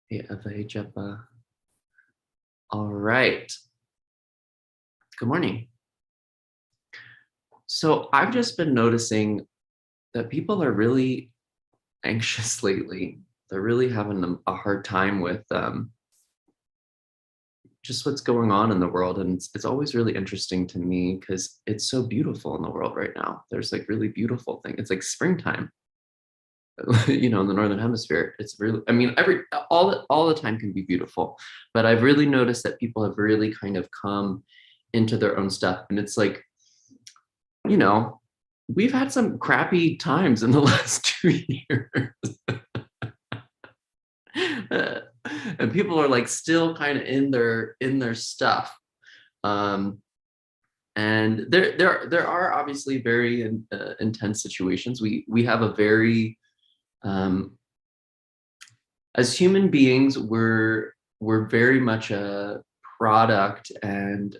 Hey, hey, Jeppa. All right. Good morning. So I've just been noticing that people are really anxious lately. They're really having a hard time with just what's going on in the world. And it's always really interesting to me because it's so beautiful in the world right now. There's like really beautiful things. It's like springtime, in the Northern Hemisphere. It's really, I mean, all the time can be beautiful, but I've really noticed that people have really kind of come into their own stuff. And it's like, you know, we've had some crappy times in the last 2 years. And people are like still kind of in their stuff. And there are obviously very intense situations. We have a very as human beings, we're very much a product and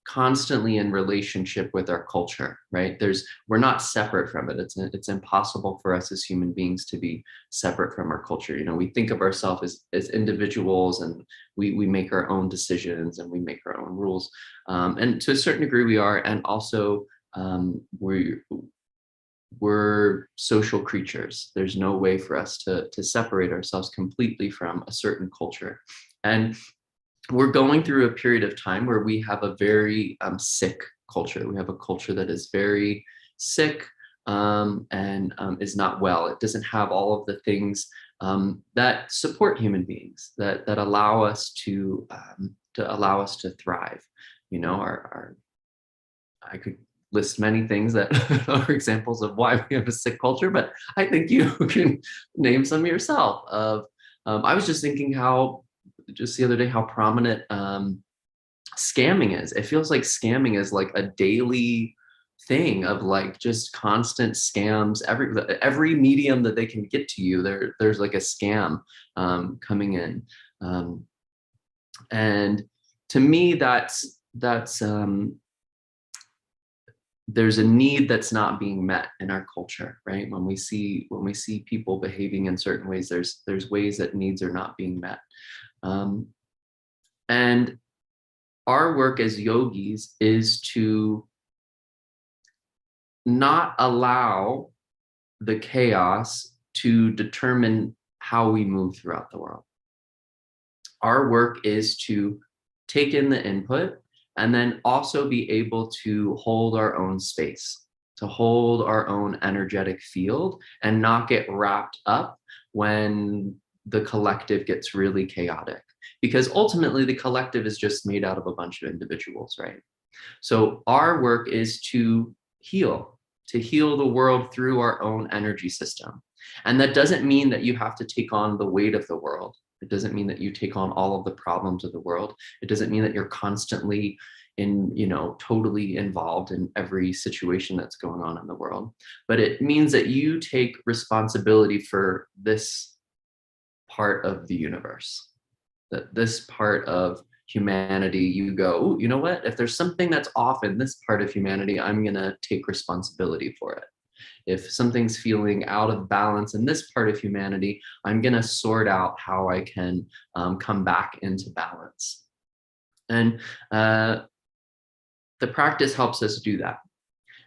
constantly in relationship with our culture, right? We're not separate from it. It's impossible for us as human beings to be separate from our culture. We think of ourselves as individuals, and we make our own decisions and we make our own rules. And to a certain degree we are, and also we're social creatures. There's no way for us to separate ourselves completely from a certain culture. And we're going through a period of time where we have a very sick culture. We have a culture that is very sick and is not well. It doesn't have all of the things that support human beings, that allow us to thrive. I could list many things that are examples of why we have a sick culture, but I think you can name some yourself. I was just thinking just the other day, how prominent scamming is. It feels like scamming is like a daily thing of like just constant scams. Every medium that they can get to you, there's like a scam coming in. And to me, that's there's a need that's not being met in our culture, right? When we see people behaving in certain ways, there's ways that needs are not being met. And our work as yogis is to not allow the chaos to determine how we move throughout the world. Our work is to take in the input and then also be able to hold our own space, to hold our own energetic field and not get wrapped up when the collective gets really chaotic. Because ultimately the collective is just made out of a bunch of individuals, right? So our work is to heal the world through our own energy system. And that doesn't mean that you have to take on the weight of the world. It doesn't mean that you take on all of the problems of the world. It doesn't mean that you're constantly totally involved in every situation that's going on in the world. But it means that you take responsibility for this part of the universe, that this part of humanity, you go, you know what? If there's something that's off in this part of humanity, I'm going to take responsibility for it. If something's feeling out of balance in this part of humanity, I'm going to sort out how I can come back into balance. And the practice helps us do that.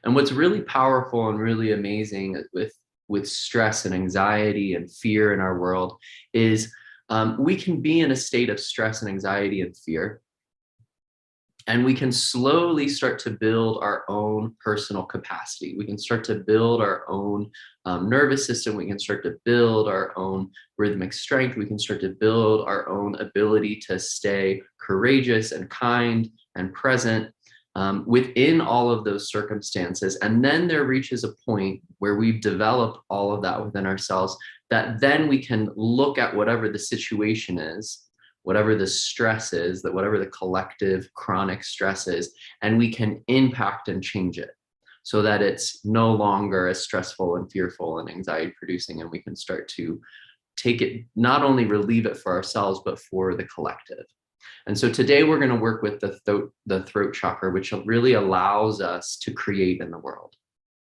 And what's really powerful and really amazing with stress and anxiety and fear in our world is we can be in a state of stress and anxiety and fear, and we can slowly start to build our own personal capacity. We can start to build our own nervous system. We can start to build our own rhythmic strength. We can start to build our own ability to stay courageous and kind and present within all of those circumstances. And then there reaches a point where we've developed all of that within ourselves, that then we can look at whatever the situation is, whatever the stress is, that whatever the collective chronic stress is, and we can impact and change it so that it's no longer as stressful and fearful and anxiety producing, and we can start to take it, not only relieve it for ourselves, but for the collective. And so today we're going to work with the throat chakra, which really allows us to create in the world,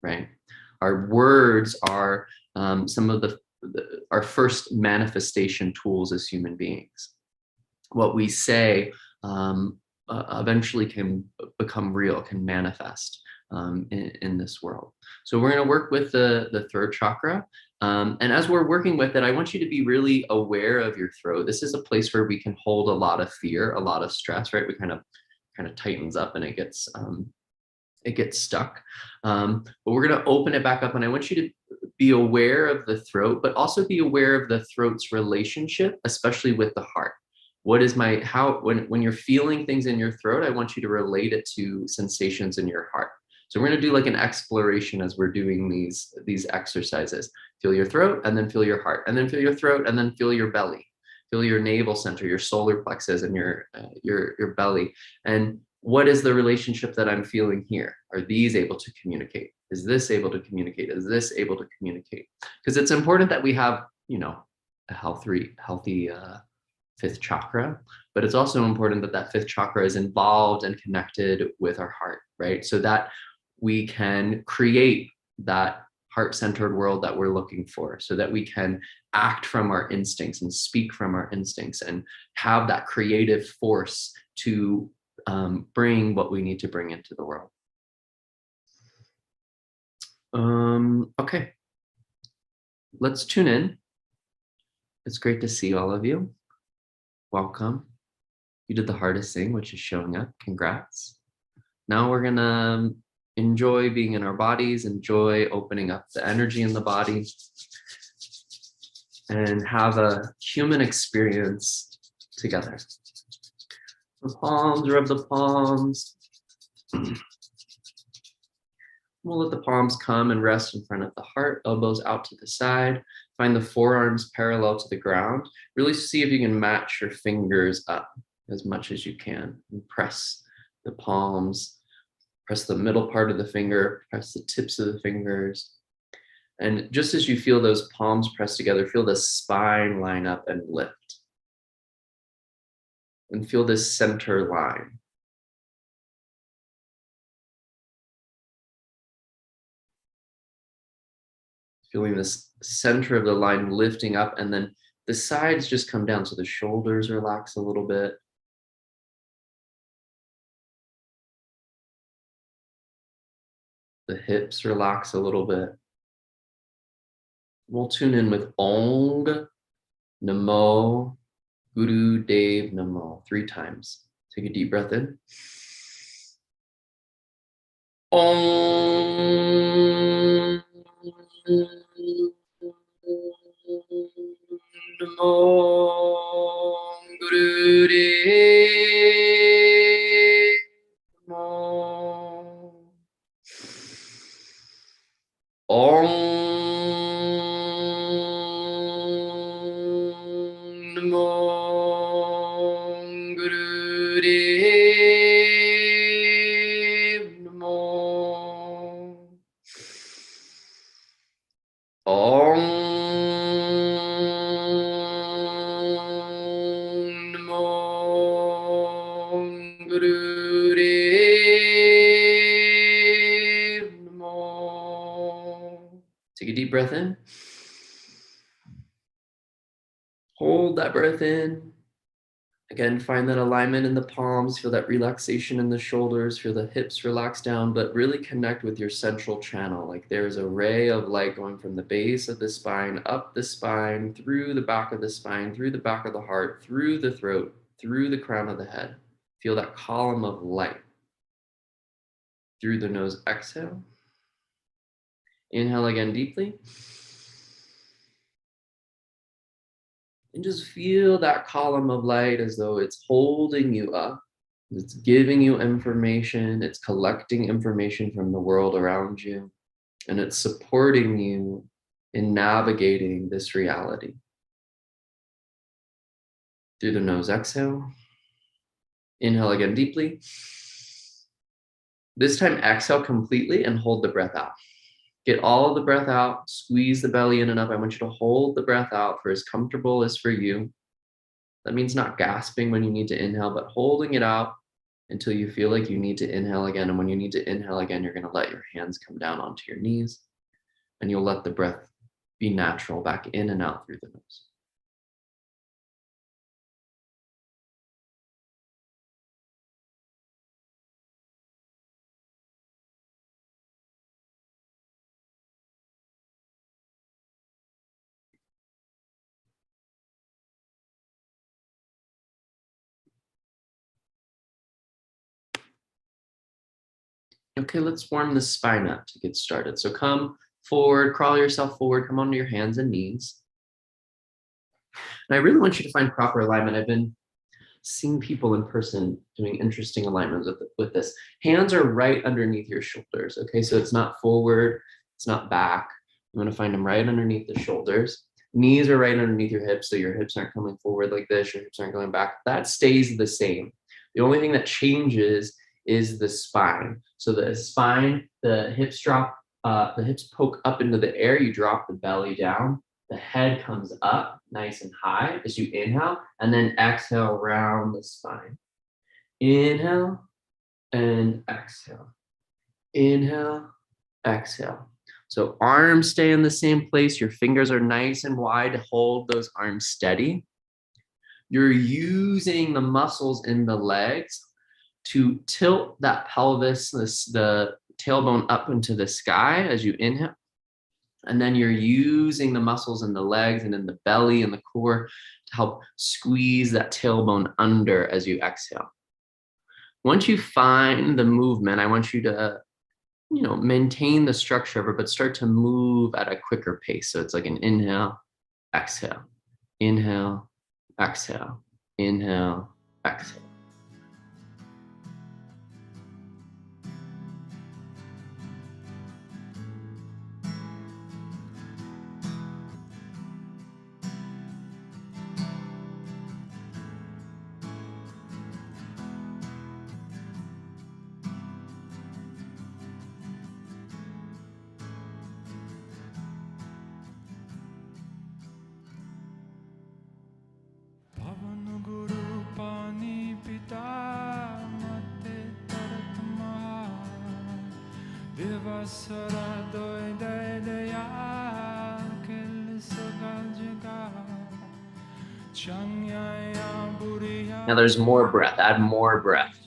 right? Our words are some of the our first manifestation tools as human beings. What we say eventually can become real, can manifest in this world. So we're going to work with the throat chakra. And as we're working with it, I want you to be really aware of your throat. This is a place where we can hold a lot of fear, a lot of stress, right? We kind of tightens up and it gets stuck. But we're going to open it back up, and I want you to be aware of the throat, but also be aware of the throat's relationship, especially with the heart. What is when you're feeling things in your throat, I want you to relate it to sensations in your heart. So we're going to do like an exploration as we're doing these exercises. Feel your throat, and then feel your heart, and then feel your throat, and then feel your belly. Feel your navel center, your solar plexus, and your belly. And what is the relationship that I'm feeling here? Are these able to communicate? Is this able to communicate? Is this able to communicate? Because it's important that we have, a healthy fifth chakra, but it's also important that fifth chakra is involved and connected with our heart, right? So that we can create that heart-centered world that we're looking for, so that we can act from our instincts and speak from our instincts and have that creative force to bring what we need to bring into the world. Okay, let's tune in. It's great to see all of you. Welcome. You did the hardest thing, which is showing up. Congrats. Now we're gonna enjoy being in our bodies, enjoy opening up the energy in the body, and have a human experience together. The palms, rub the palms. We'll let the palms come and rest in front of the heart, elbows out to the side. Find the forearms parallel to the ground. Really see if you can match your fingers up as much as you can. And press the palms, press the middle part of the finger, press the tips of the fingers. And just as you feel those palms press together, feel the spine line up and lift. And feel this center line. Feeling this center of the line lifting up, and then the sides just come down, so the shoulders relax a little bit. The hips relax a little bit. We'll tune in with Ong Namo Guru Dev Namo 3 times. Take a deep breath in. Om Namo Guru Dev Namo. Om Namo Guru Dev Namo. Om Namo Guru Dev Namo. Take a deep breath in. Hold that breath in. Again, find that alignment in the palms, feel that relaxation in the shoulders, feel the hips relax down, but really connect with your central channel. Like there's a ray of light going from the base of the spine, up the spine, through the back of the spine, through the back of the heart, through the throat, through the crown of the head. Feel that column of light. Through the nose, exhale. Inhale again deeply. And just feel that column of light as though it's holding you up. It's giving you information. It's collecting information from the world around you. And it's supporting you in navigating this reality. Through the nose, exhale. Inhale again deeply. This time, exhale completely and hold the breath out. Get all of the breath out, squeeze the belly in and up. I want you to hold the breath out for as comfortable as for you. That means not gasping when you need to inhale, but holding it out until you feel like you need to inhale again. And when you need to inhale again, you're going to let your hands come down onto your knees, and you'll let the breath Be natural, back in and out through the nose. Okay, let's warm the spine up to get started. So come forward, crawl yourself forward, come onto your hands and knees. And I really want you to find proper alignment. I've been seeing people in person doing interesting alignments with this. Hands are right underneath your shoulders, okay? So it's not forward, it's not back. You wanna find them right underneath the shoulders. Knees are right underneath your hips, so your hips aren't coming forward like this, your hips aren't going back. That stays the same. The only thing that changes is the spine. So the spine, the hips drop, the hips poke up into the air, you drop the belly down, the head comes up nice and high as you inhale, and then exhale round the spine. Inhale and exhale. Inhale, exhale. So arms stay in the same place. Your fingers are nice and wide to hold those arms steady. You're using the muscles in the legs to tilt that pelvis, the tailbone up into the sky as you inhale. And then you're using the muscles in the legs and in the belly and the core to help squeeze that tailbone under as you exhale. Once you find the movement, I want you to, maintain the structure of it, but start to move at a quicker pace. So it's like an inhale, exhale, inhale, exhale, inhale, exhale. Now there's more breath, add more breath.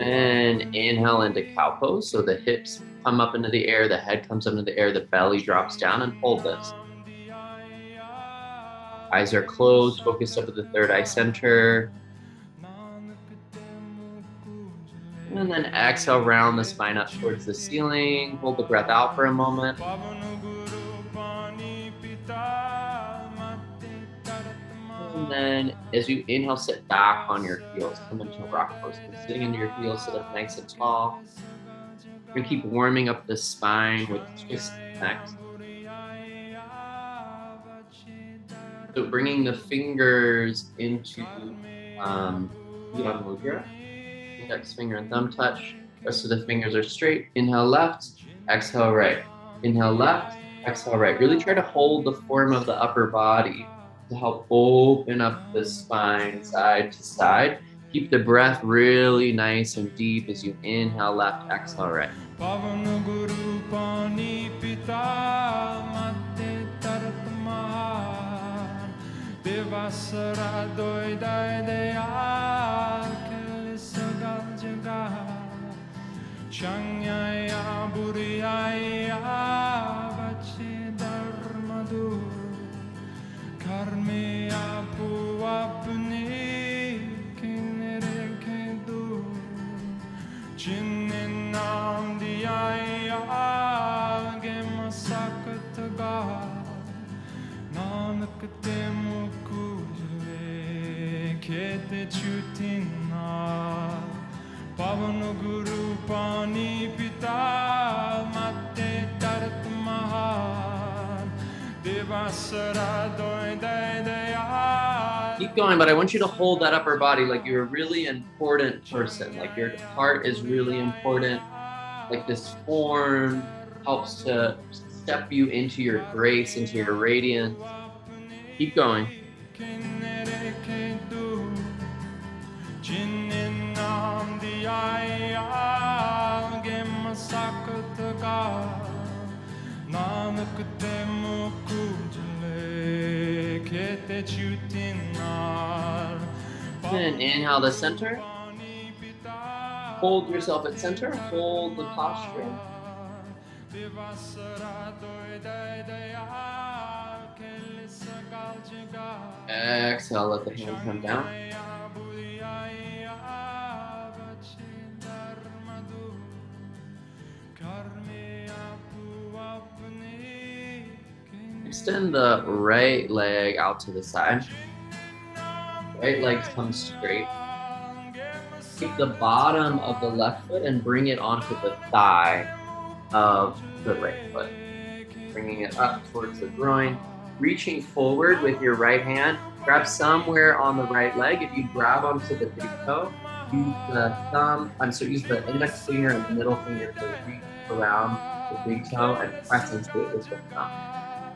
And inhale into cow pose. So the hips come up into the air, the head comes up into the air, the belly drops down, and hold this. Eyes are closed, focus up at the third eye center. And then exhale, round the spine up towards the ceiling. Hold the breath out for a moment. And then as you inhale, sit back on your heels. Come into a rock pose. Sitting into your heels, sit up nice and tall. You're gonna keep warming up the spine with twists next. So bringing the fingers into Yan Mudra. Index finger and thumb touch. Rest of the fingers are straight. Inhale left, exhale right. Inhale left, exhale right. Really try to hold the form of the upper body to help open up the spine side to side. Keep the breath really nice and deep as you inhale left, exhale right. Keep going, but I want you to hold that upper body like you're a really important person. Like your heart is really important. Like this form helps to step you into your grace, into your radiance. Keep going. And inhale the center. Hold yourself at center. Hold the posture. Exhale, let the hands come down. Extend the right leg out to the side. Right leg comes straight. Take the bottom of the left foot and bring it onto the thigh of the right foot. Bringing it up towards the groin. Reaching forward with your right hand. Grab somewhere on the right leg. If you grab onto the big toe, use the use the index finger and the middle finger to reach around the big toe and press into it with the thumb.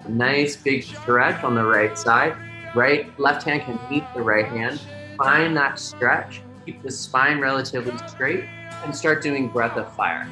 A nice big stretch on the right side. Left hand can meet the right hand. Find that stretch. Keep the spine relatively straight and start doing breath of fire.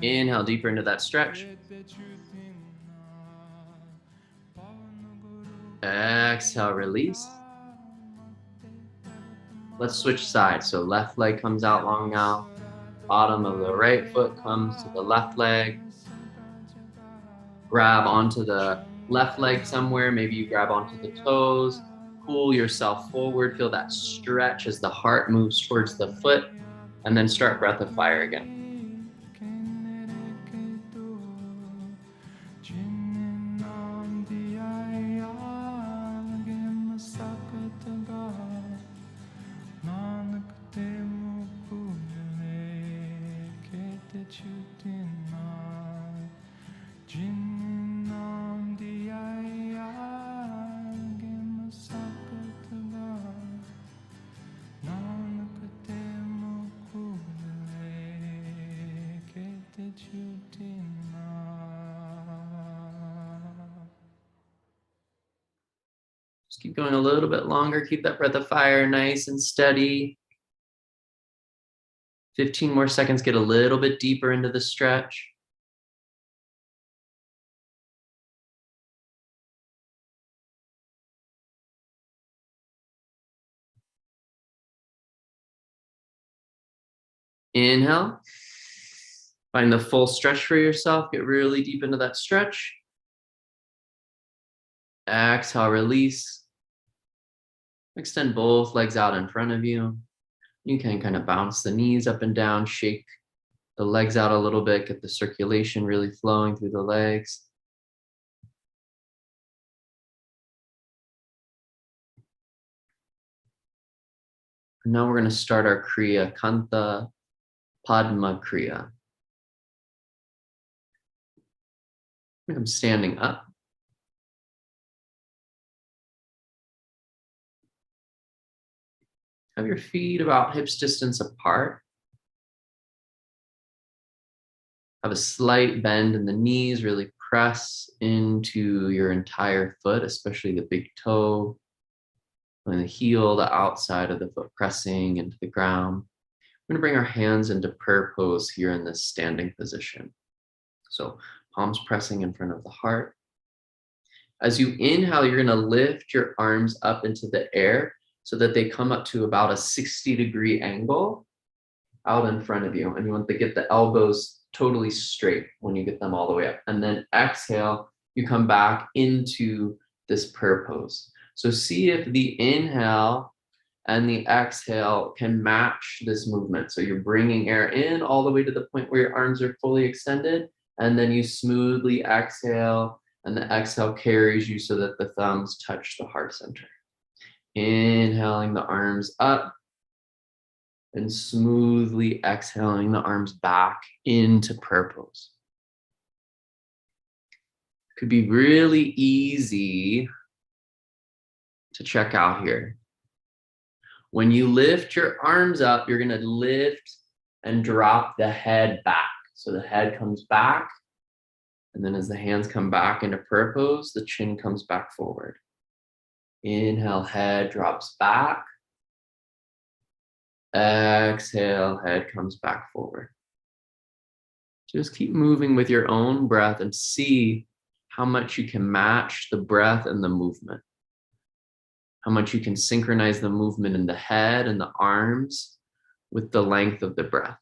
Inhale deeper into that stretch. Exhale, release. Let's switch sides. So left leg comes out long now. Bottom of the right foot comes to the left leg. Grab onto the left leg somewhere. Maybe you grab onto the toes. Pull yourself forward. Feel that stretch as the heart moves towards the foot. And then start breath of fire again. Just keep going a little bit longer. Keep that breath of fire nice and steady. 15 more seconds. Get a little bit deeper into the stretch. Inhale. Find the full stretch for yourself. Get really deep into that stretch. Exhale, release. Extend both legs out in front of you. You can kind of bounce the knees up and down, shake the legs out a little bit, get the circulation really flowing through the legs. And now we're going to start our Kriya, Kantha Padma Kriya. I'm standing up. Have your feet about hips distance apart. Have a slight bend in the knees, really press into your entire foot, especially the big toe and the heel, the outside of the foot pressing into the ground. We're going to bring our hands into prayer pose here in this standing position. So palms pressing in front of the heart. As you inhale, you're going to lift your arms up into the air so that they come up to about a 60-degree angle out in front of you. And you want to get the elbows totally straight when you get them all the way up. And then exhale, you come back into this prayer pose. So see if the inhale and the exhale can match this movement. So you're bringing air in all the way to the point where your arms are fully extended, and then you smoothly exhale, and the exhale carries you so that the thumbs touch the heart center. Inhaling the arms up, and smoothly exhaling the arms back into prayer pose. Could be really easy to check out here. When you lift your arms up, you're going to lift and drop the head back. So the head comes back, and then as the hands come back into prayer pose, the chin comes back forward. Inhale, head drops back. Exhale, head comes back forward. Just keep moving with your own breath and see how much you can match the breath and the movement. How much you can synchronize the movement in the head and the arms with the length of the breath.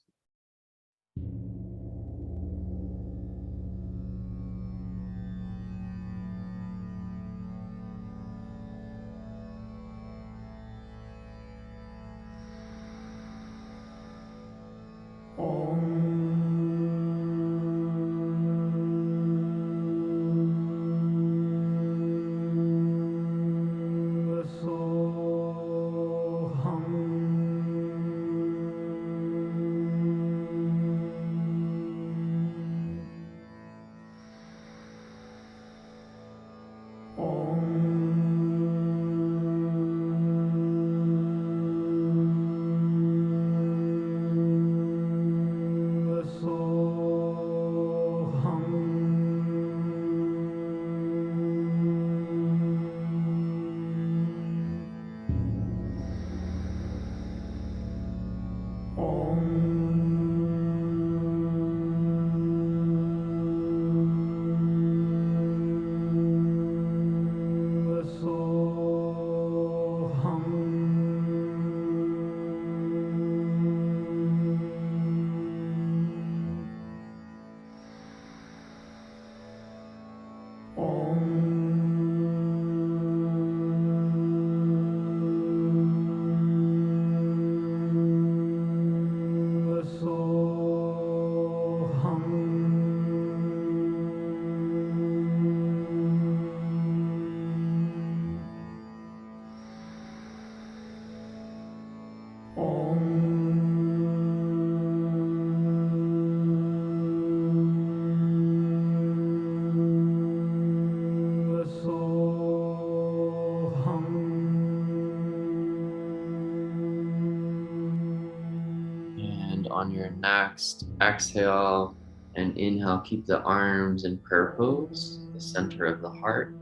And on your next exhale and inhale, keep the arms in prayer pose, the center of the heart,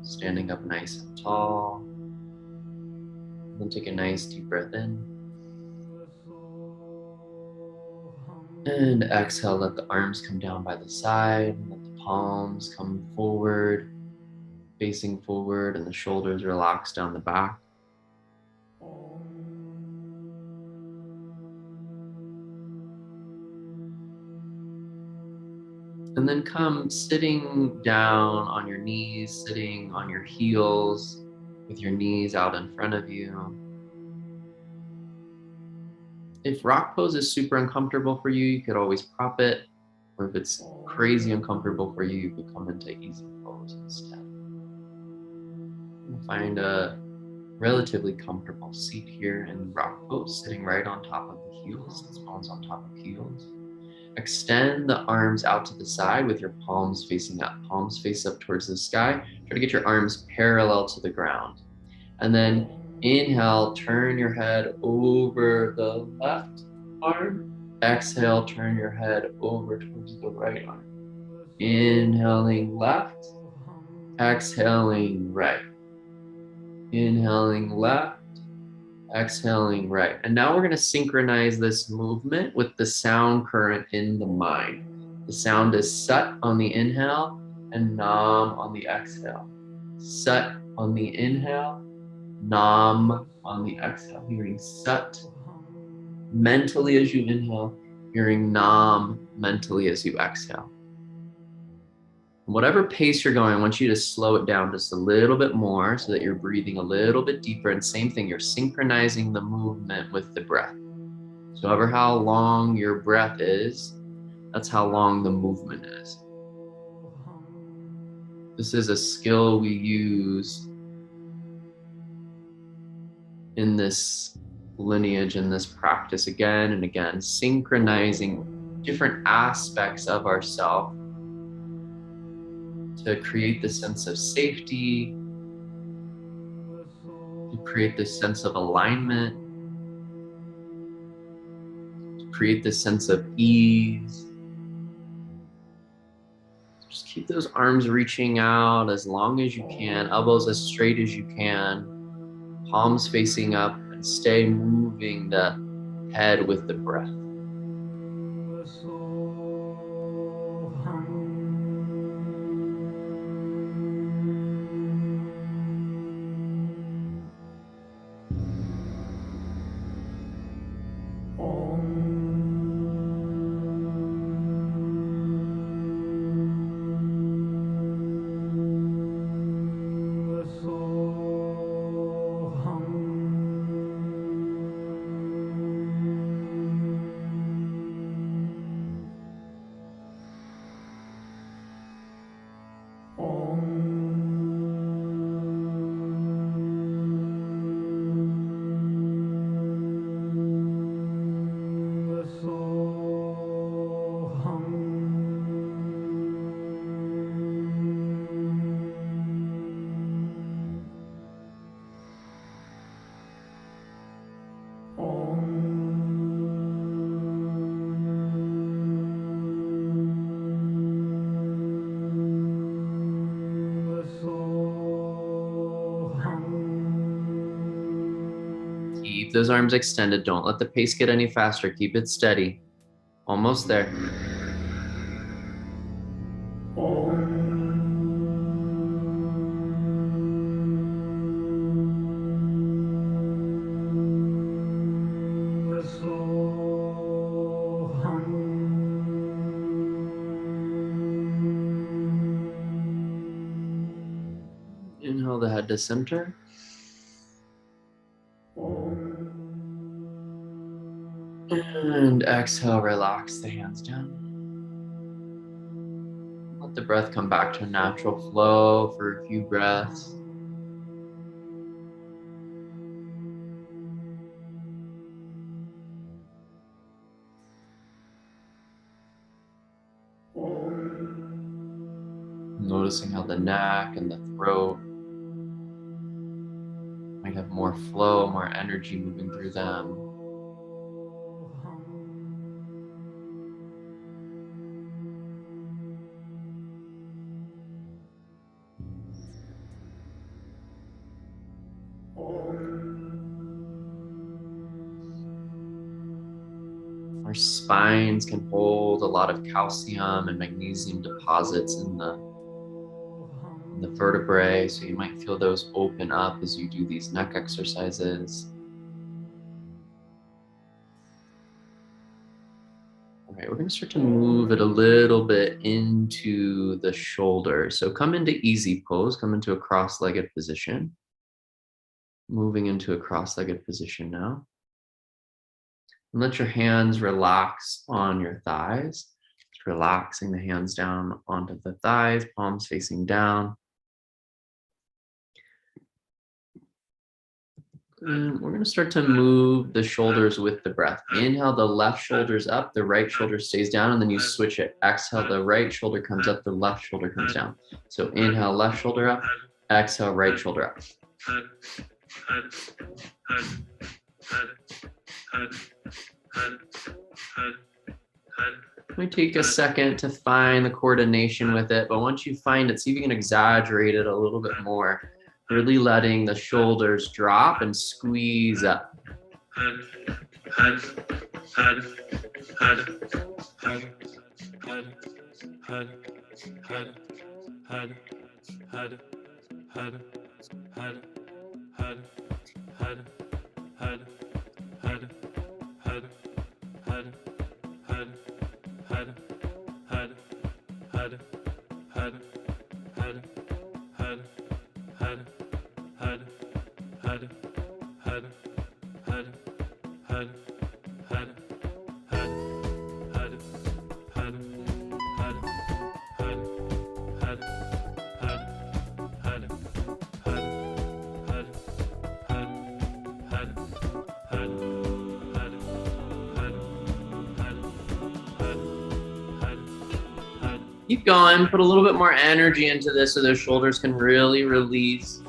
standing up nice and tall. And then take a nice deep breath in. And exhale, let the arms come down by the side, let the palms come forward, facing forward, and the shoulders relax down the back. And then come sitting down on your knees, sitting on your heels with your knees out in front of you. If rock pose is super uncomfortable for you, you could always prop it. Or if it's crazy uncomfortable for you, you could come into easy pose instead. Find a relatively comfortable seat here in rock pose, sitting right on top of the heels, the palms on top of heels. Extend the arms out to the side with your palms facing up. Palms face up towards the sky. Try to get your arms parallel to the ground. And then Inhale, turn your head over the left arm. Exhale, turn your head over towards the right arm. Inhaling left, exhaling right. Inhaling left, exhaling right. And now we're going to synchronize this movement with the sound current in the mind. The sound is Sat on the inhale and Nam on the exhale. Sat on the inhale, Nam on the exhale. Hearing Sat mentally as you inhale, hearing Nam mentally as you exhale. Whatever pace you're going, I want you to slow it down just a little bit more so that you're breathing a little bit deeper. And same thing, you're synchronizing the movement with the breath. So however how long your breath is, that's how long the movement is. This is a skill we use in this lineage, in this practice again and again, synchronizing different aspects of ourself to create this sense of safety, to create this sense of alignment, to create this sense of ease. Just keep those arms reaching out as long as you can, elbows as straight as you can, palms facing up, and stay moving the head with the breath. Keep those arms extended. Don't let the pace get any faster. Keep it steady. Almost there. Inhale the head to center. And exhale, relax the hands down. Let the breath come back to a natural flow for a few breaths. Noticing how the neck and the throat might have more flow, more energy moving through them. Our spines can hold a lot of calcium and magnesium deposits in the vertebrae, so you might feel those open up as you do these neck exercises. All right, we're going to start to move it a little bit into the shoulder. So come into easy pose, come into a cross-legged position. Moving into a cross-legged position now. And let your hands relax on your thighs. Just relaxing the hands down onto the thighs, palms facing down. And we're going to start to move the shoulders with the breath. Inhale, the left shoulder's up, the right shoulder stays down, and then you switch it. Exhale, the right shoulder comes up, the left shoulder comes down. So inhale, left shoulder up, exhale, right shoulder up. Might take a second to find the coordination with it, but once you find it, see if you can exaggerate it a little bit more. Really letting the shoulders drop and squeeze up. Keep going, put a little bit more energy into this so those shoulders can really release.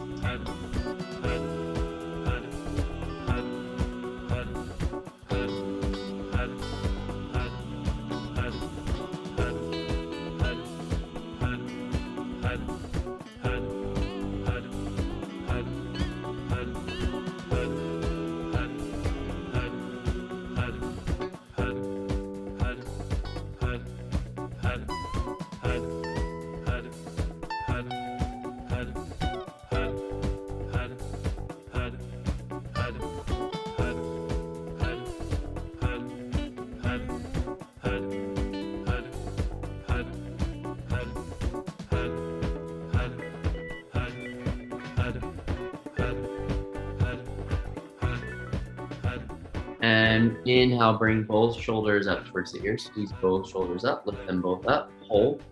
And inhale, bring both shoulders up towards the ears. Squeeze both shoulders up, lift them both up, hold.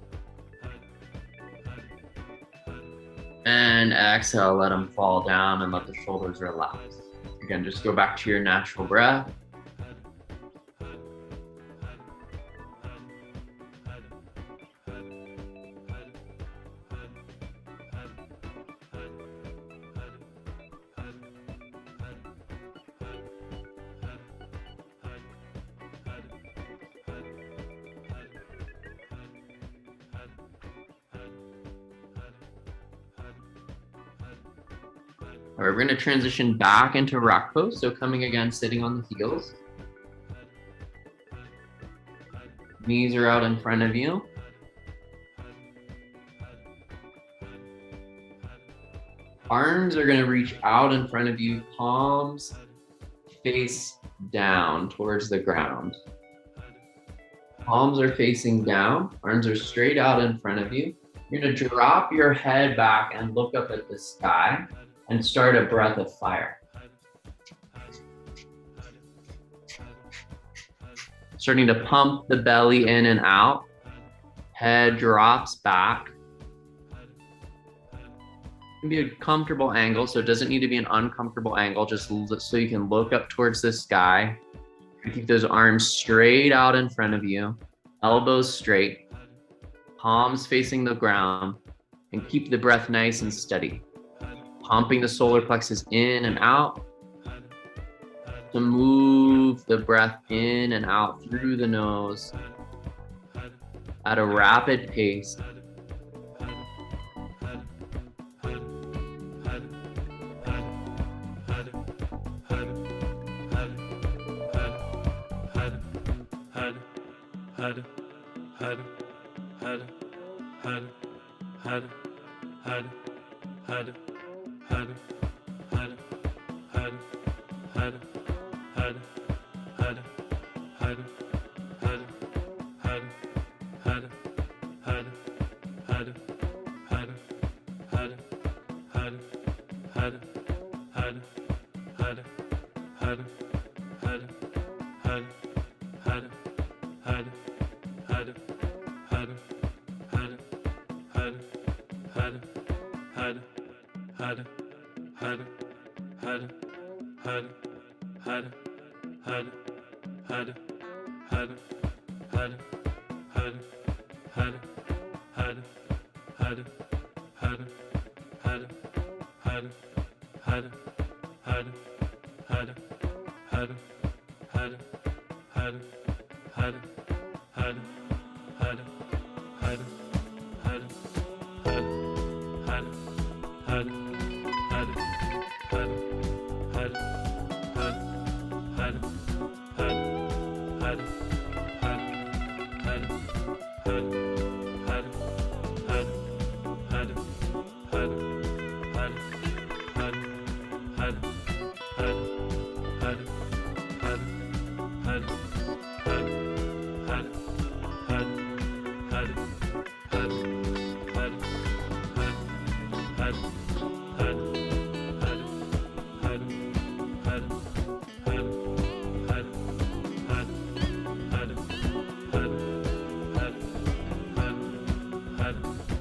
And exhale, let them fall down and let the shoulders relax. Again, just go back to your natural breath. All right, we're going to transition back into rock pose. So coming again, sitting on the heels. Knees are out in front of you. Arms are going to reach out in front of you, palms face down towards the ground. Palms are facing down, arms are straight out in front of you. You're going to drop your head back and look up at the sky and start a breath of fire. Starting to pump the belly in and out. Head drops back. It can be a comfortable angle, so it doesn't need to be an uncomfortable angle, just so you can look up towards the sky. Keep those arms straight out in front of you, elbows straight, palms facing the ground, and keep the breath nice and steady. Pumping the solar plexus in and out to move the breath in and out through the nose at a rapid pace.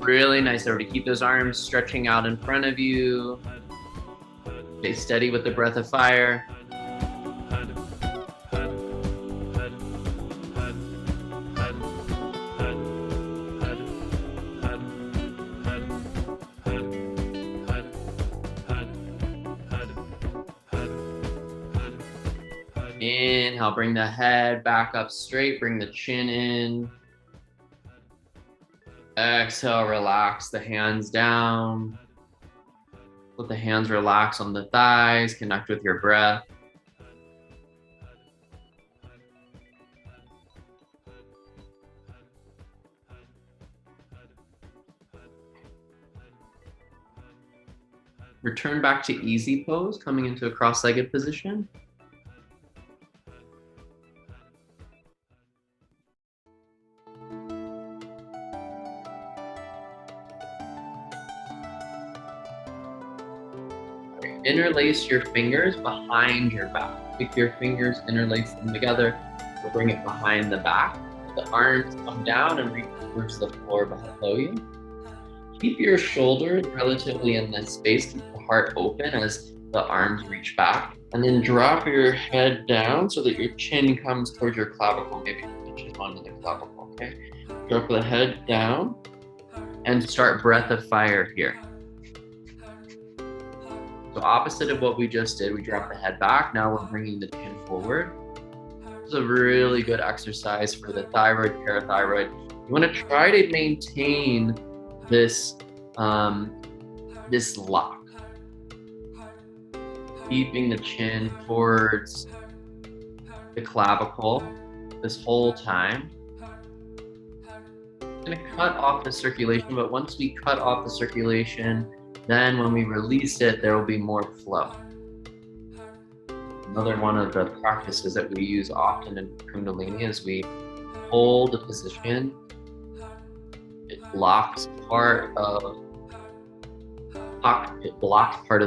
Really nice there to keep those arms stretching out in front of you. Stay steady with the breath of fire. Inhale, bring the head back up straight, bring the chin in. Exhale, relax the hands down. Let the hands relax on the thighs, connect with your breath. Return back to easy pose, coming into a cross-legged position. Interlace your fingers behind your back. Pick your fingers, interlace them together. We'll bring it behind the back. The arms come down and reach towards the floor below you. Keep your shoulders relatively in this space. Keep the heart open as the arms reach back. And then drop your head down so that your chin comes towards your clavicle, maybe pinches onto the clavicle, okay? Drop the head down and start breath of fire here. So opposite of what we just did, we drop the head back. Now we're bringing the chin forward. This is a really good exercise for the thyroid, parathyroid. You want to try to maintain this, this lock. Keeping the chin towards the clavicle this whole time. I'm going to cut off the circulation, but once we cut off the circulation, then when we release it, there will be more flow. Another one of the practices that we use often in Kundalini is we hold the position. It blocks part of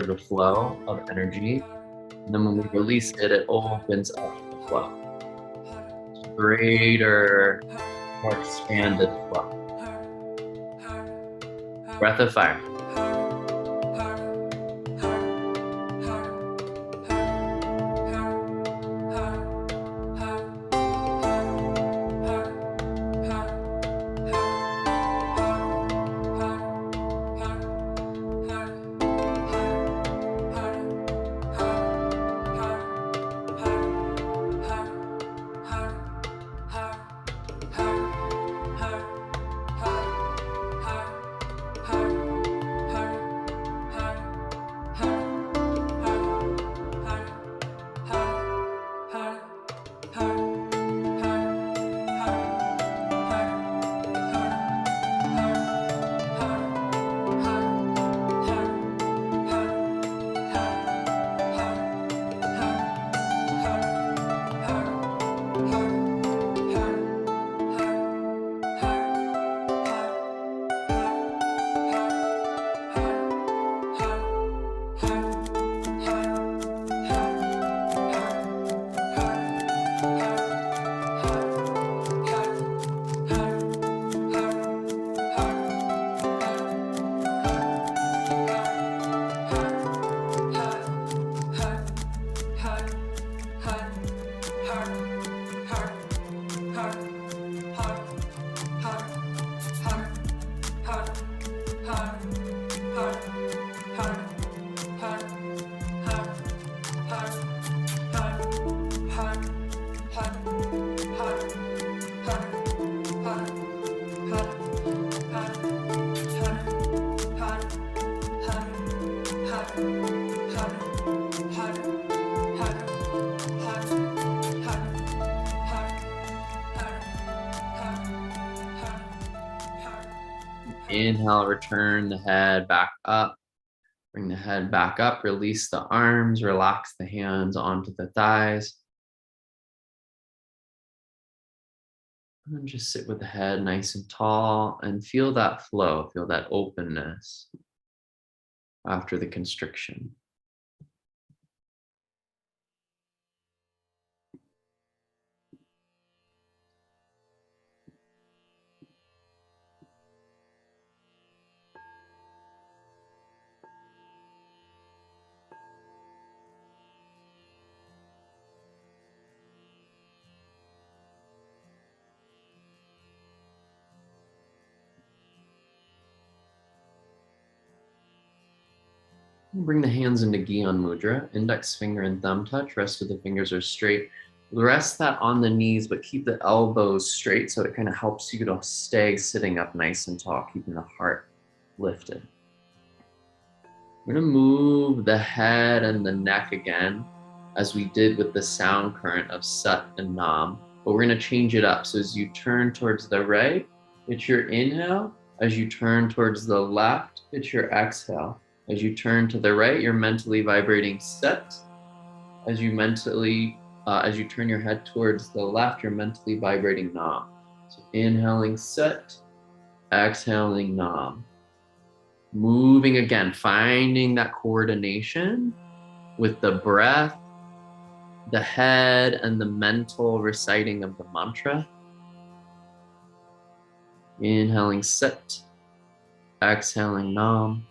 the flow of energy. And then when we release it, it opens up the flow. It's greater, more expanded flow. Breath of fire. Inhale, return the head back up. Bring the head back up, release the arms, relax the hands onto the thighs. And just sit with the head nice and tall and feel that flow, feel that openness after the constriction. Bring the hands into Gyan Mudra, index finger and thumb touch, rest of the fingers are straight. Rest that on the knees, but keep the elbows straight so it kind of helps you to stay sitting up nice and tall, keeping the heart lifted. We're gonna move the head and the neck again, as we did with the sound current of Sat and Nam, but we're gonna change it up. So as you turn towards the right, it's your inhale. As you turn towards the left, it's your exhale. As you turn to the right, you're mentally vibrating Sat. As you turn your head towards the left, you're mentally vibrating Nam. So inhaling Sat, exhaling Nam. Moving again, finding that coordination with the breath, the head, and the mental reciting of the mantra. Inhaling Sat, exhaling Nam.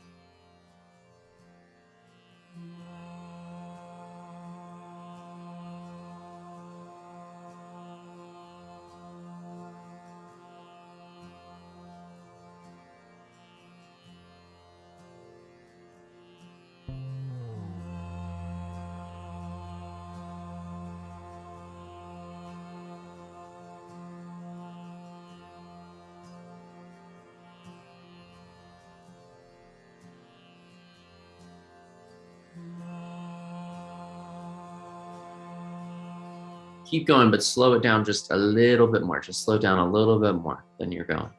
Keep going, but slow it down just a little bit more. Just slow down a little bit more than you're going.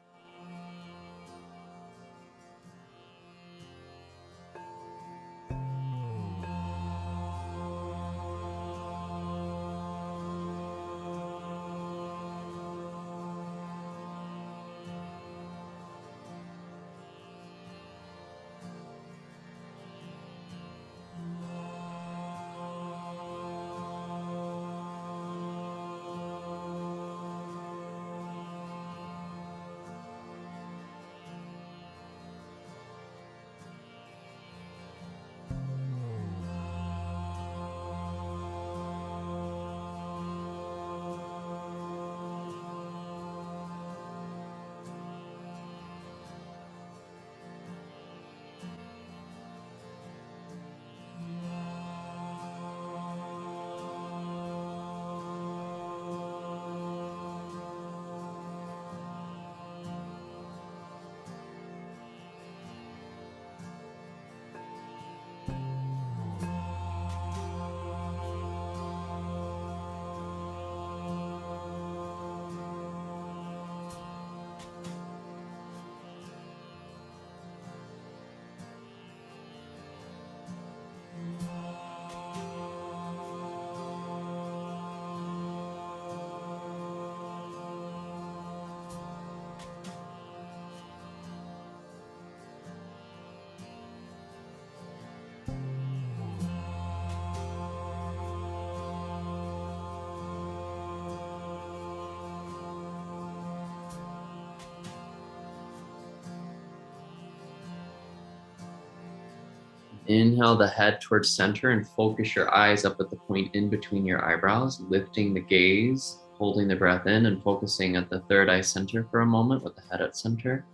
Inhale the head towards center and focus your eyes up at the point in between your eyebrows, lifting the gaze, holding the breath in and focusing at the third eye center for a moment with the head at center.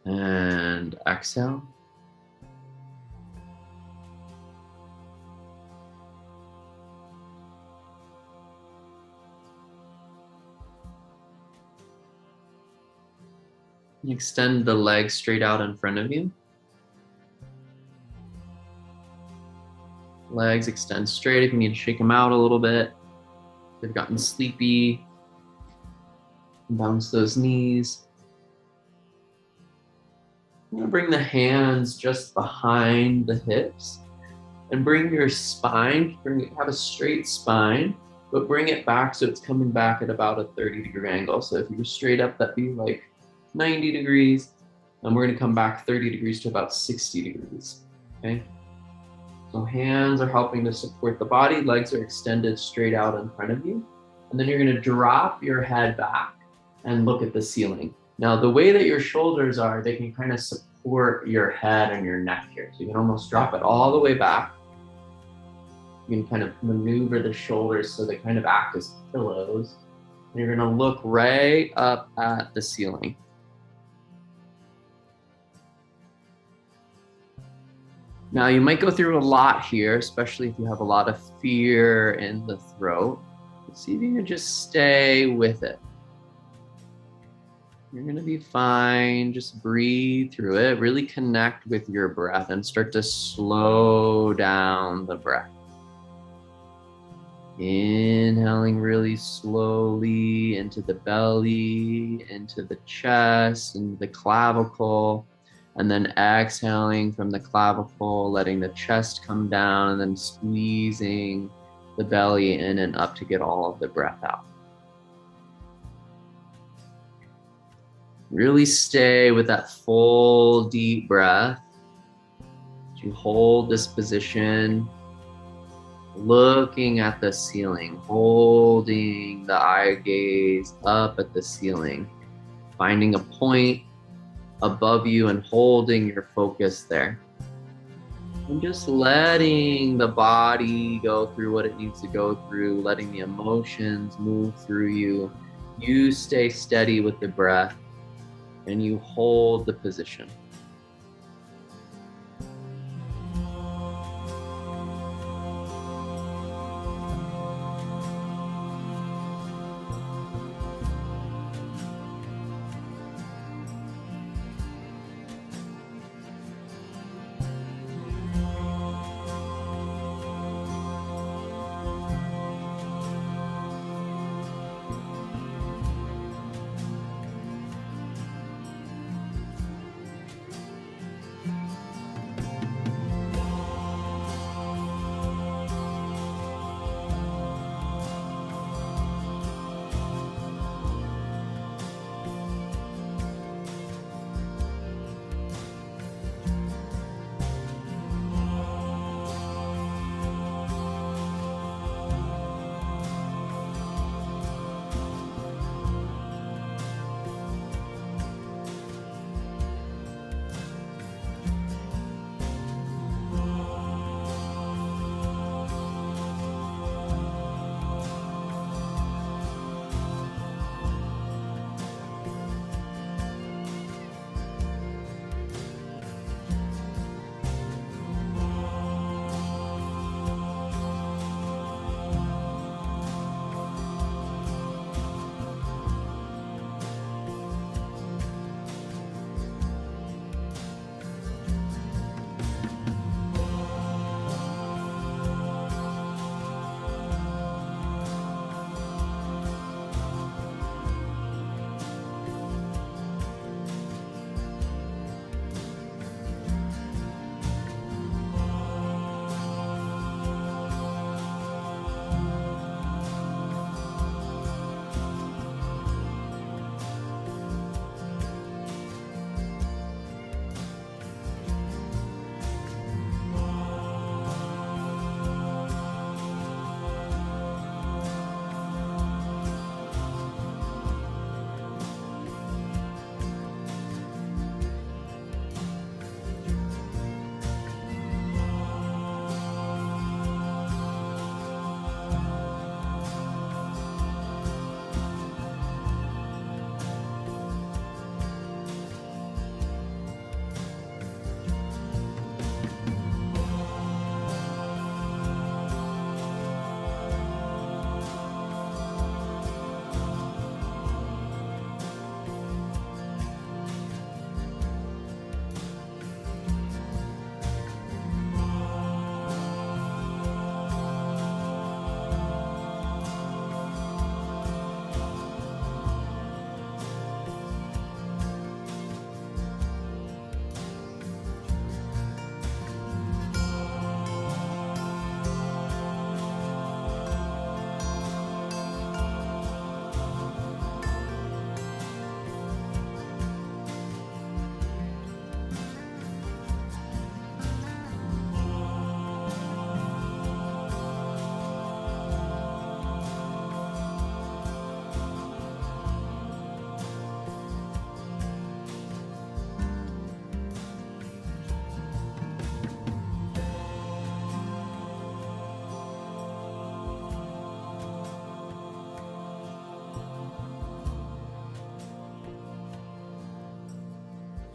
And exhale. Extend the legs straight out in front of you. Legs extend straight. If you need to shake them out a little bit, if they've gotten sleepy, bounce those knees. I'm going to bring the hands just behind the hips and bring your spine, have a straight spine, but bring it back so it's coming back at about a 30-degree angle. So if you're straight up, that'd be like 90 degrees. And we're going to come back 30 degrees to about 60 degrees. Okay. So hands are helping to support the body. Legs are extended straight out in front of you. And then you're going to drop your head back and look at the ceiling. Now, the way that your shoulders are, they can kind of support your head and your neck here. So you can almost drop it all the way back. You can kind of maneuver the shoulders so they kind of act as pillows. And you're going to look right up at the ceiling. Now, you might go through a lot here, especially if you have a lot of fear in the throat. See if you can just stay with it. You're going to be fine. Just breathe through it. Really connect with your breath and start to slow down the breath. Inhaling really slowly into the belly, into the chest, into the clavicle, and then exhaling from the clavicle, letting the chest come down, and then squeezing the belly in and up to get all of the breath out. Really stay with that full deep breath. You hold this position, looking at the ceiling, holding the eye gaze up at the ceiling, finding a point above you and holding your focus there. And just letting the body go through what it needs to go through, letting the emotions move through you. You stay steady with the breath and you hold the position.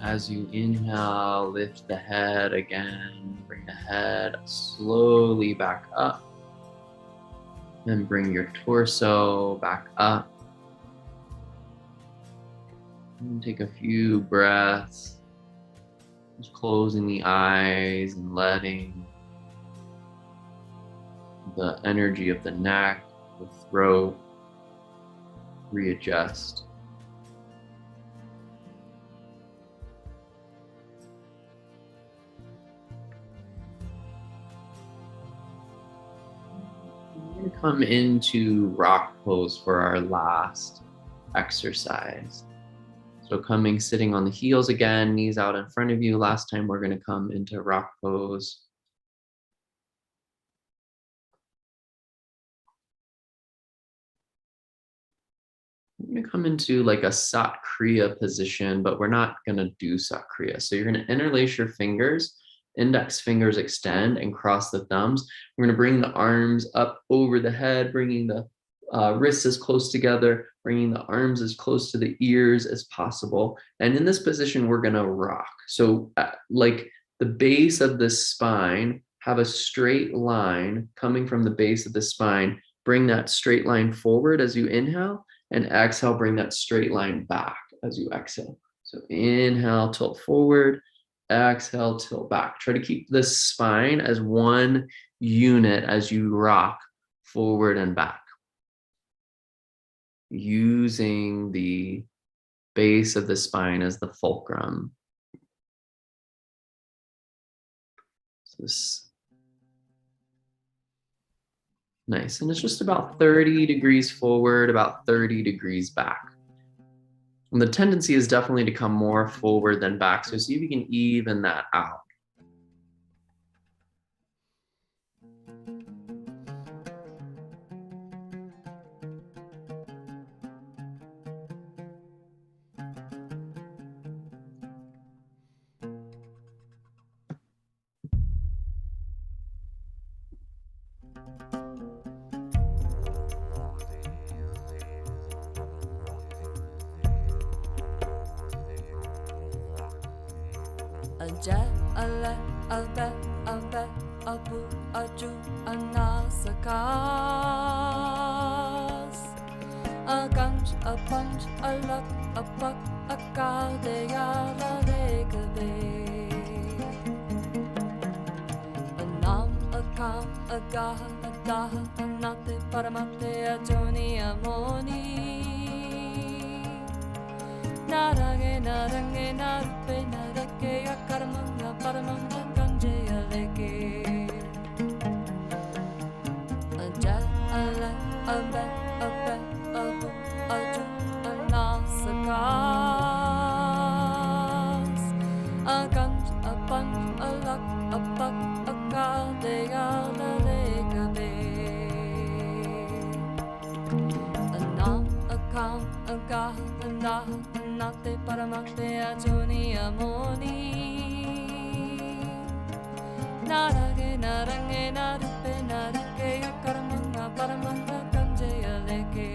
As you inhale, lift the head again. Bring the head slowly back up. Then bring your torso back up. And take a few breaths. Just closing the eyes and letting the energy of the neck, the throat, readjust. We're going to come into rock pose for our last exercise. So sitting on the heels again, knees out in front of you. Last time we're going to come into rock pose. We're going to come into like a Sat Kriya position, but we're not going to do Sat Kriya. So you're going to interlace your fingers, index fingers extend and cross the thumbs. We're going to bring the arms up over the head, bringing the wrists as close together, bringing the arms as close to the ears as possible. And in this position, we're going to rock. So like the base of the spine, have a straight line coming from the base of the spine. Bring that straight line forward as you inhale, and exhale, bring that straight line back as you exhale. So inhale, tilt forward, exhale, tilt back. Try to keep the spine as one unit as you rock forward and back, using the base of the spine as the fulcrum. So this, nice. And it's just about 30 degrees forward, about 30 degrees back. And the tendency is definitely to come more forward than back. So see if you can even that out. Aja, ale, albe, albe, abu, aju, anasakas. A ganj, a punch, a luck, a buck, a kade, yala, lekabe. A nam, a kam, a gaha, a daha, a nate, paramate, a joni, a moni. Narange, narange, narupe, nareke, akaramanga, paramanga, kanjeya leke. Aja, ala, abe, abe, abu, aju, anasakas. A ganj, a punch, a luck, a buck, a kade, yala lekabe. A nam, a kam, a gah, a nah, nate paramate ajoni amoni. Narage narange narupe narake akaramanga paramanga kanjeya leke.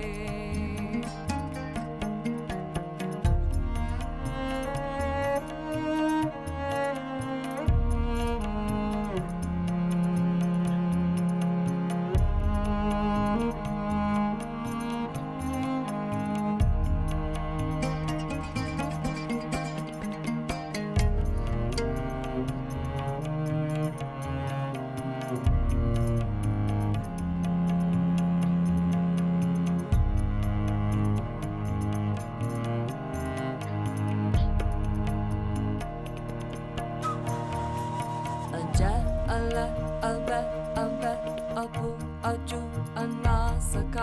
Aja, ala, albe, albe, abu, aju, anasakas.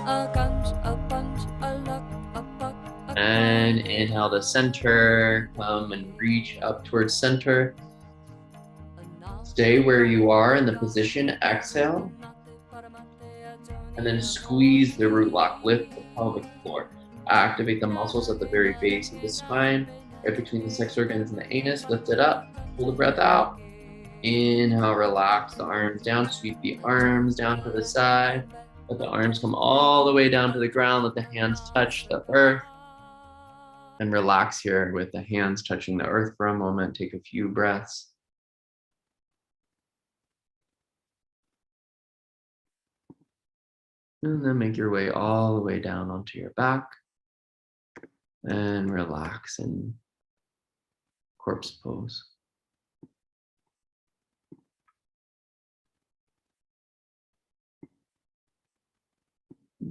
A ganj, a punch, a luck, a buck, a And inhale to center, come and reach up towards center. Stay where you are in the position, exhale. And then squeeze the root lock, lift the pelvic floor. Activate the muscles at the very base of the spine, right between the sex organs and the anus. Lift it up, pull the breath out. Inhale, relax the arms down, sweep the arms down to the side. Let the arms come all the way down to the ground, let the hands touch the earth. And relax here with the hands touching the earth for a moment. Take a few breaths. And then make your way all the way down onto your back. And relax in corpse pose.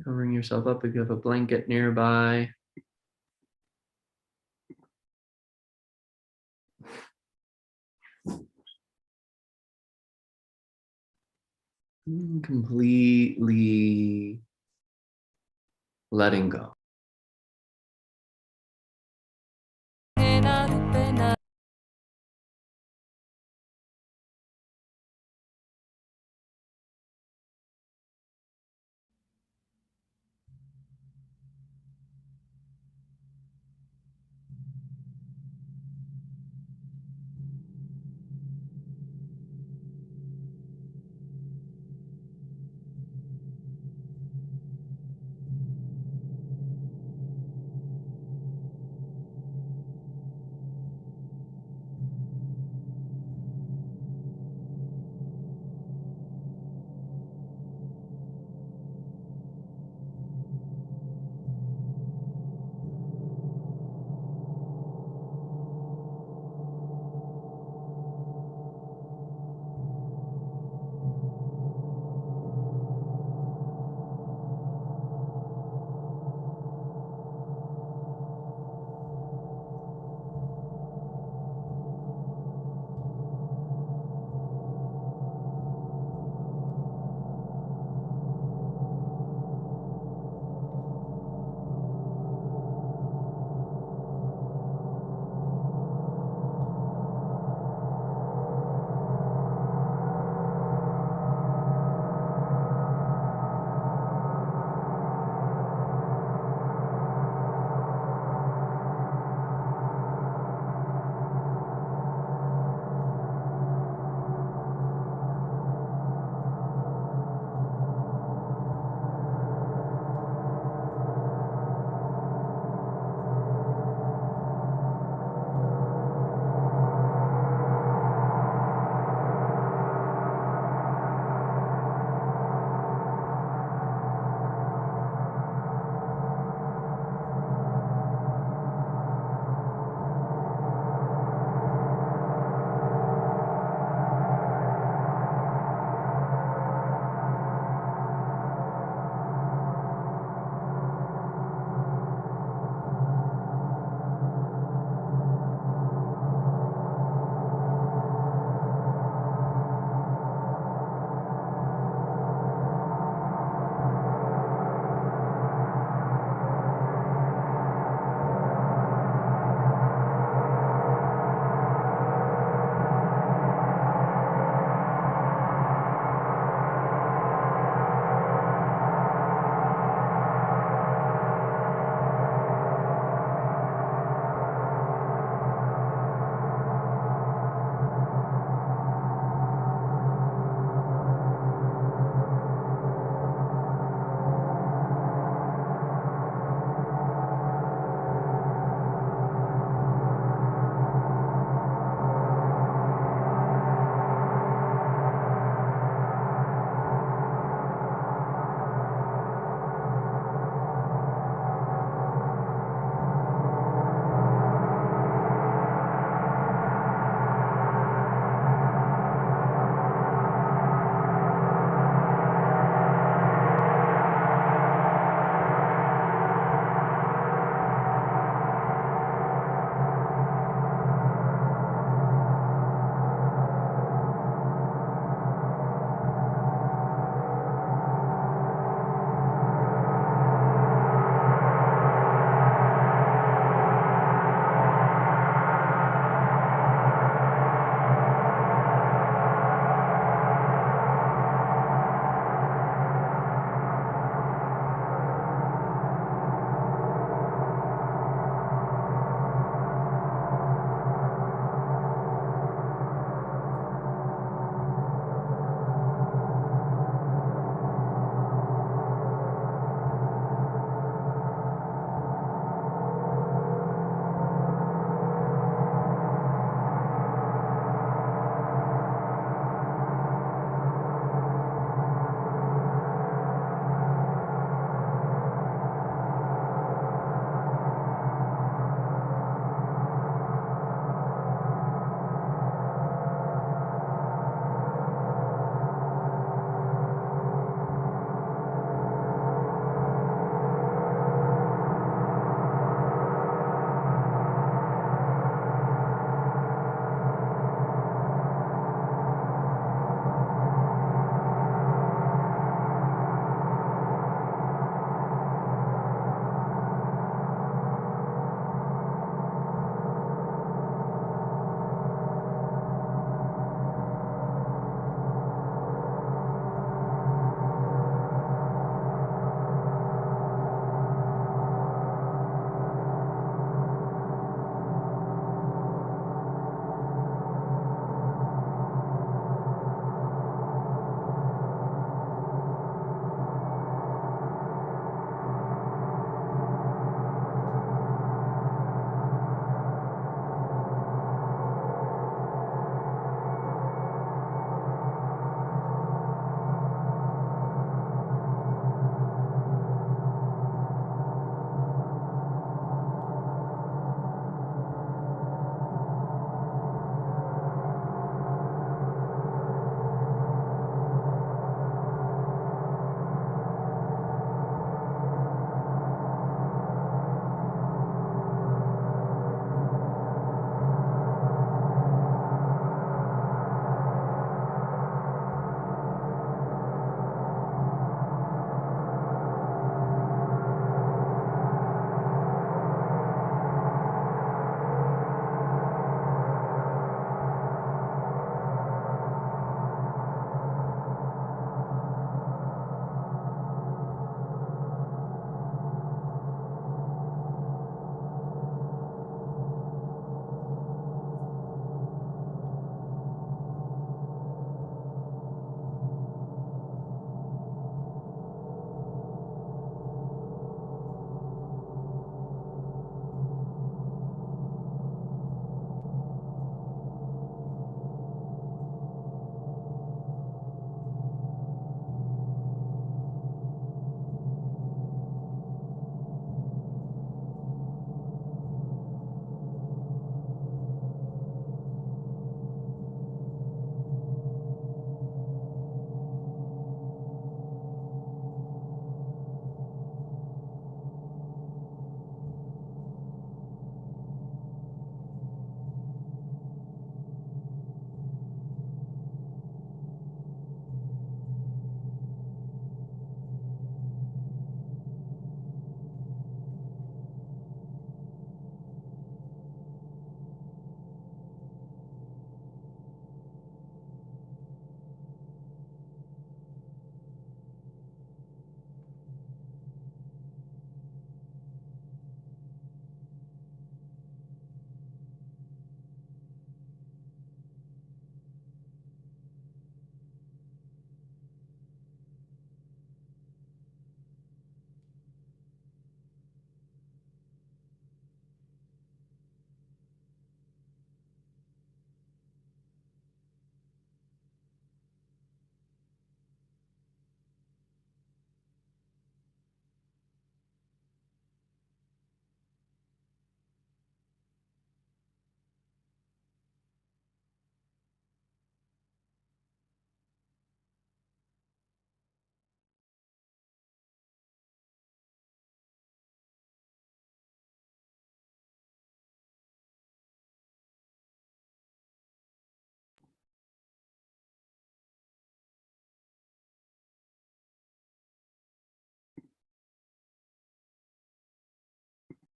Covering yourself up if you have a blanket nearby. Completely letting go.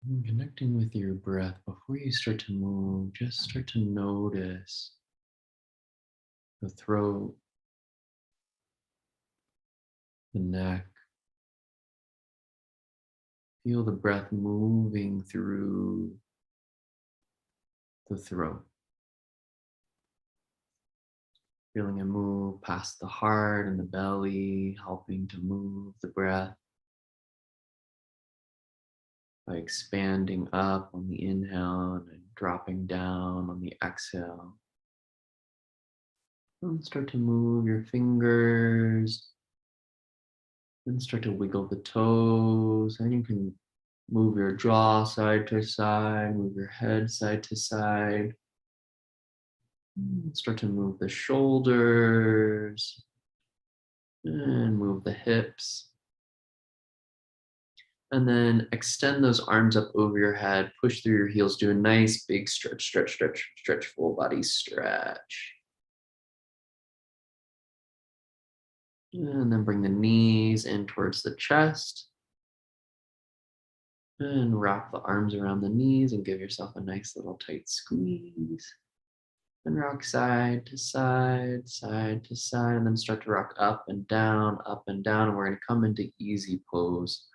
And connecting with your breath before you start to move, just start to notice the throat, the neck. Feel the breath moving through the throat. Feeling it move past the heart and the belly, helping to move the breath by expanding up on the inhale and then dropping down on the exhale. And start to move your fingers. Then start to wiggle the toes. And you can move your jaw side to side, move your head side to side. Start to move the shoulders and move the hips. And then extend those arms up over your head, push through your heels, do a nice big stretch, stretch, stretch, stretch, full body stretch. And then bring the knees in towards the chest. And wrap the arms around the knees and give yourself a nice little tight squeeze. And rock side to side, side to side, and then start to rock up and down, up and down. And we're going to come into easy pose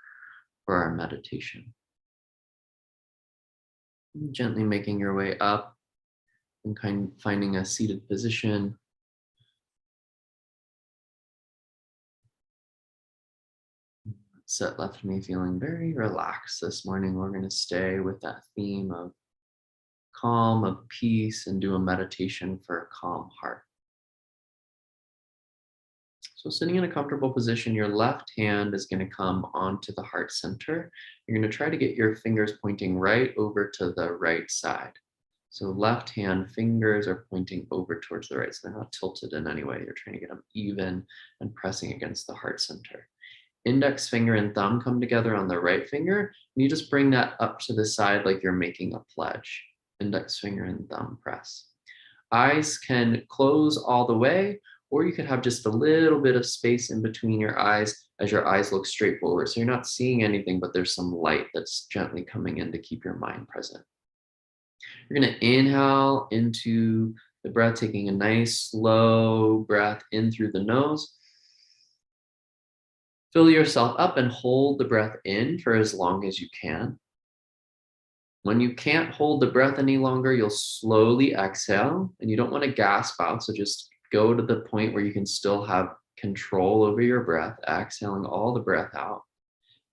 for our meditation. Gently making your way up and finding a seated position. Set left me feeling very relaxed this morning. We're going to stay with that theme of calm, of peace, and do a meditation for a calm heart. So sitting in a comfortable position, your left hand is going to come onto the heart center. You're going to try to get your fingers pointing right over to the right side. So left hand fingers are pointing over towards the right. So they're not tilted in any way. You're trying to get them even and pressing against the heart center. Index finger and thumb come together on the right finger. And you just bring that up to the side like you're making a pledge. Index finger and thumb press. Eyes can close all the way, or you could have just a little bit of space in between your eyes as your eyes look straight forward. So you're not seeing anything, but there's some light that's gently coming in to keep your mind present. You're going to inhale into the breath, taking a nice slow breath in through the nose. Fill yourself up and hold the breath in for as long as you can. When you can't hold the breath any longer, you'll slowly exhale, and you don't want to gasp out. So just go to the point where you can still have control over your breath, exhaling all the breath out.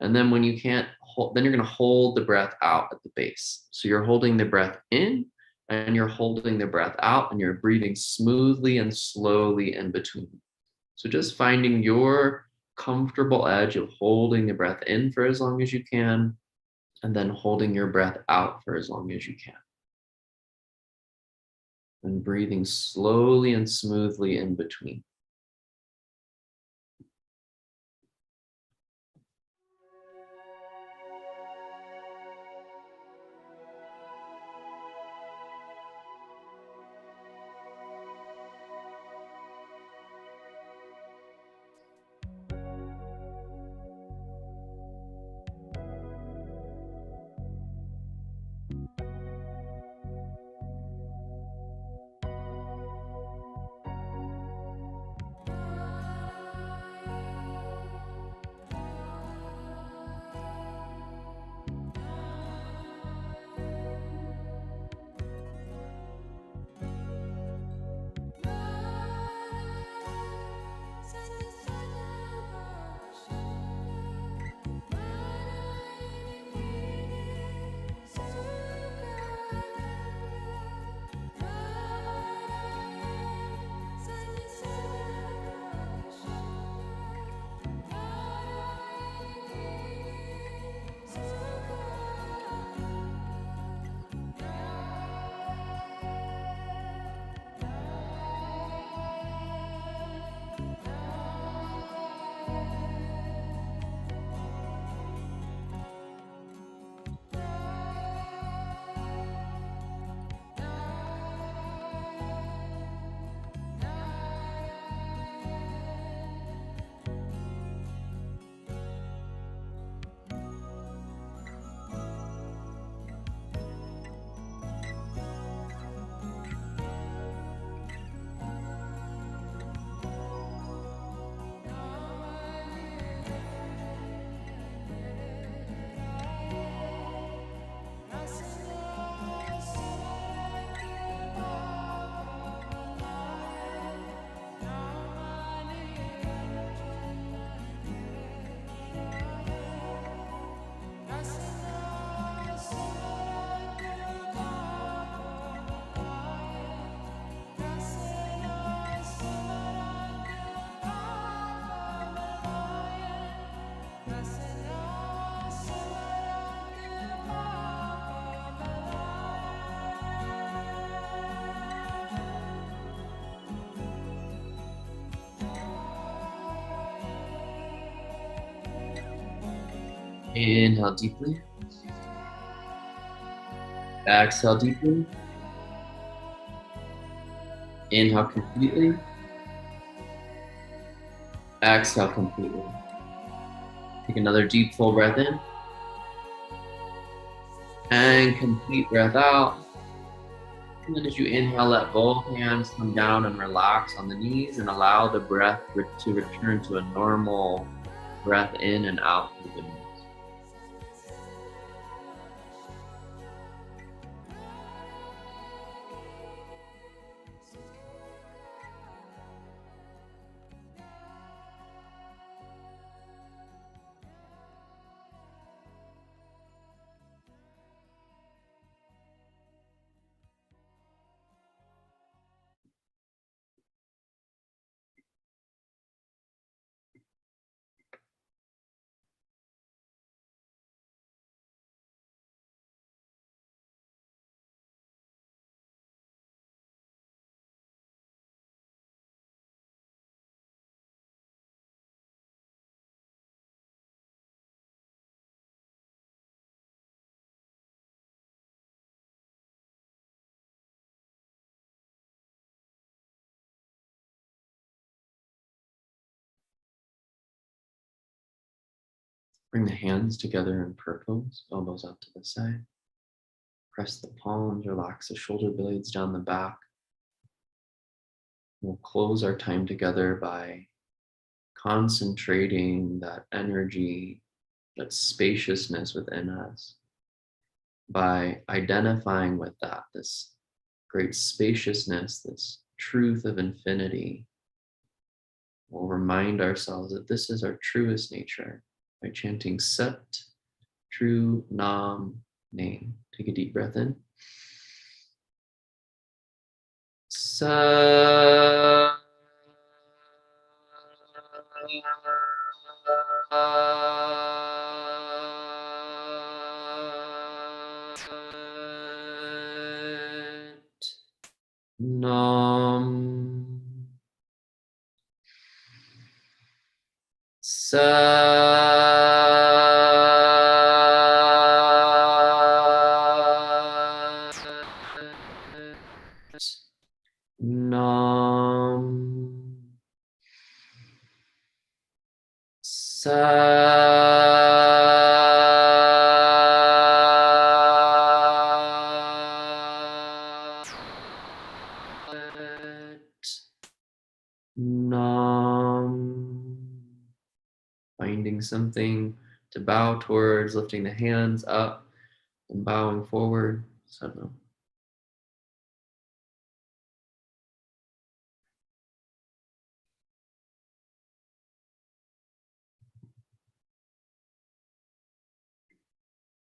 And then when you can't hold, then you're going to hold the breath out at the base. So you're holding the breath in and you're holding the breath out, and you're breathing smoothly and slowly in between. So just finding your comfortable edge of holding the breath in for as long as you can, and then holding your breath out for as long as you can. And breathing slowly and smoothly in between. Inhale deeply. Exhale deeply. Inhale completely. Exhale completely. Take another deep full breath in. And complete breath out. And then as you inhale, let both hands come down and relax on the knees and allow the breath to return to a normal breath in and out through the nose. Bring the hands together in prayer pose, elbows out to the side. Press the palms, relax the shoulder blades down the back. We'll close our time together by concentrating that energy, that spaciousness within us, by identifying with that, this great spaciousness, this truth of infinity. We'll remind ourselves that this is our truest nature by chanting Sat, True Nam, Name. Take a deep breath in. Sat. Nam. Sat. Nam. Sat. Nam. Finding something to bow towards, lifting the hands up and bowing forward. So